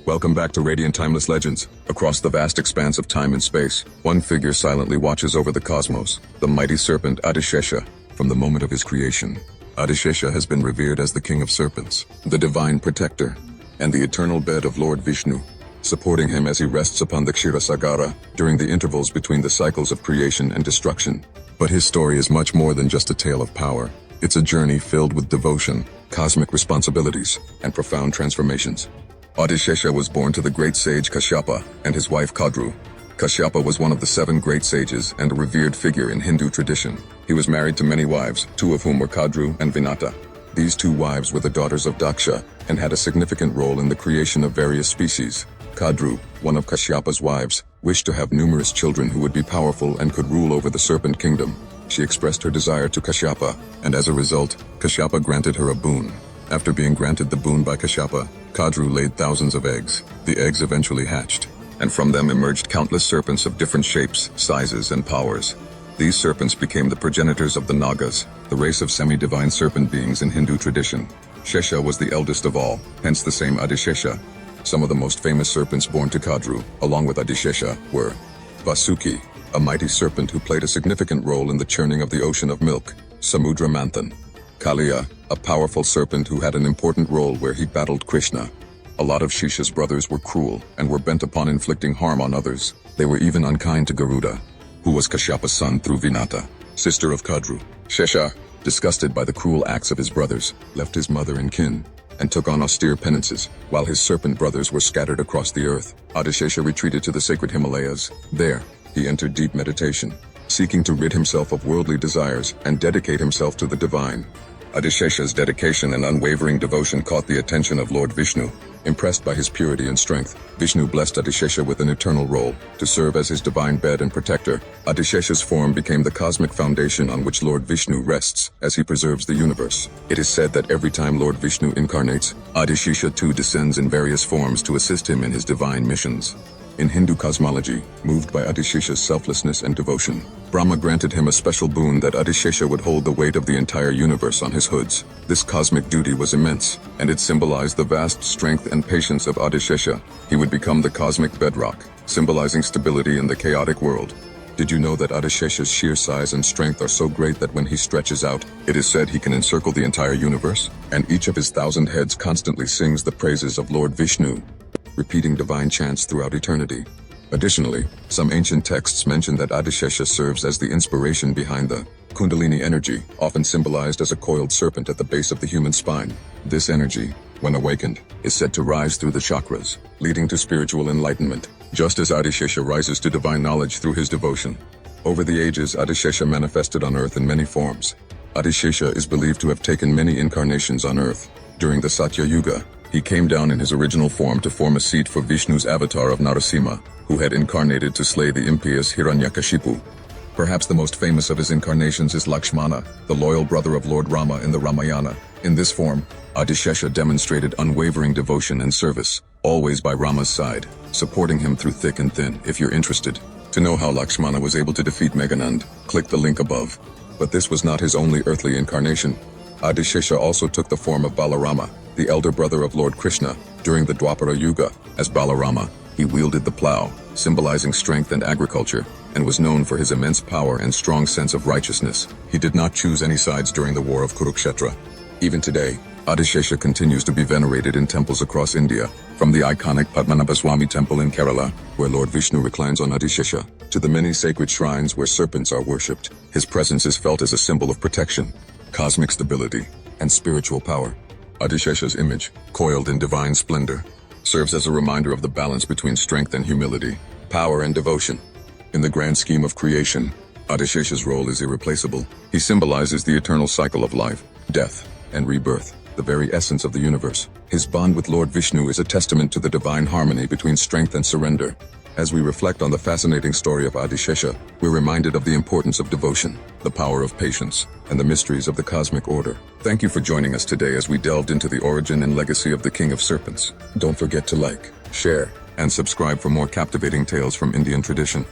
Welcome back to Radiant Timeless Legends. Across the vast expanse of time and space, one figure silently watches over the cosmos, the mighty serpent Adishesha. From the moment of his creation, Adishesha has been revered as the King of Serpents, the divine protector, and the eternal bed of Lord Vishnu, supporting him as he rests upon the Kshirasagara during the intervals between the cycles of creation and destruction. But his story is much more than just a tale of power. It's a journey filled with devotion, cosmic responsibilities, and profound transformations. Adishesha was born to the great sage Kashyapa and his wife Kadru. Kashyapa was one of the 7 great sages and a revered figure in Hindu tradition. He was married to many wives, 2 of whom were Kadru and Vinata. These 2 wives were the daughters of Daksha and had a significant role in the creation of various species. Kadru, one of Kashyapa's wives, wished to have numerous children who would be powerful and could rule over the Serpent Kingdom. She expressed her desire to Kashyapa, and as a result, Kashyapa granted her a boon. After being granted the boon by Kashyapa, Kadru laid thousands of eggs. The eggs eventually hatched, and from them emerged countless serpents of different shapes, sizes, and powers. These serpents became the progenitors of the Nagas, the race of semi-divine serpent beings in Hindu tradition. Shesha was the eldest of all, hence the same Adishesha. Some of the most famous serpents born to Kadru, along with Adishesha, were Vasuki, a mighty serpent who played a significant role in the churning of the ocean of milk; Samudra Manthan; Kaliya, a powerful serpent who had an important role where he battled Krishna. A lot of Shisha's brothers were cruel and were bent upon inflicting harm on others. They were even unkind to Garuda, who was Kashyapa's son through Vinata, sister of Kadru. Shesha, disgusted by the cruel acts of his brothers, left his mother and kin, and took on austere penances, while his serpent brothers were scattered across the earth. Adishesha retreated to the sacred Himalayas. There, he entered deep meditation, seeking to rid himself of worldly desires and dedicate himself to the divine. Adishesha's dedication and unwavering devotion caught the attention of Lord Vishnu. Impressed by his purity and strength, Vishnu blessed Adishesha with an eternal role, to serve as his divine bed and protector. Adishesha's form became the cosmic foundation on which Lord Vishnu rests, as he preserves the universe. It is said that every time Lord Vishnu incarnates, Adishesha too descends in various forms to assist him in his divine missions. In Hindu cosmology, moved by Adishesha's selflessness and devotion, Brahma granted him a special boon that Adishesha would hold the weight of the entire universe on his hoods. This cosmic duty was immense, and it symbolized the vast strength and patience of Adishesha. He would become the cosmic bedrock, symbolizing stability in the chaotic world. Did you know that Adishesha's sheer size and strength are so great that when he stretches out, it is said he can encircle the entire universe? And each of his 1,000 heads constantly sings the praises of Lord Vishnu, repeating divine chants throughout eternity. Additionally, some ancient texts mention that Adishesha serves as the inspiration behind the Kundalini energy, often symbolized as a coiled serpent at the base of the human spine. This energy, when awakened, is said to rise through the chakras, leading to spiritual enlightenment, just as Adishesha rises to divine knowledge through his devotion. Over the ages, Adishesha manifested on earth in many forms. Adishesha is believed to have taken many incarnations on earth. During the Satya Yuga, he came down in his original form to form a seat for Vishnu's avatar of Narasimha, who had incarnated to slay the impious Hiranyakashipu. Perhaps the most famous of his incarnations is Lakshmana, the loyal brother of Lord Rama in the Ramayana. In this form, Adishesha demonstrated unwavering devotion and service, always by Rama's side, supporting him through thick and thin. If you're interested to know how Lakshmana was able to defeat Meghanand, click the link above. But this was not his only earthly incarnation. Adishesha also took the form of Balarama, the elder brother of Lord Krishna, during the Dwapara Yuga. As Balarama, he wielded the plow, symbolizing strength and agriculture, and was known for his immense power and strong sense of righteousness. He did not choose any sides during the war of Kurukshetra. Even today, Adishesha continues to be venerated in temples across India, from the iconic Padmanabhaswamy temple in Kerala, where Lord Vishnu reclines on Adishesha, to the many sacred shrines where serpents are worshipped. His presence is felt as a symbol of protection, cosmic stability, and spiritual power. Adishesha's image, coiled in divine splendor, serves as a reminder of the balance between strength and humility, power and devotion. In the grand scheme of creation, Adishesha's role is irreplaceable. He symbolizes the eternal cycle of life, death, and rebirth, the very essence of the universe. His bond with Lord Vishnu is a testament to the divine harmony between strength and surrender. As we reflect on the fascinating story of Adishesha, we're reminded of the importance of devotion, the power of patience, and the mysteries of the cosmic order. Thank you for joining us today as we delved into the origin and legacy of the King of Serpents. Don't forget to like, share, and subscribe for more captivating tales from Indian tradition.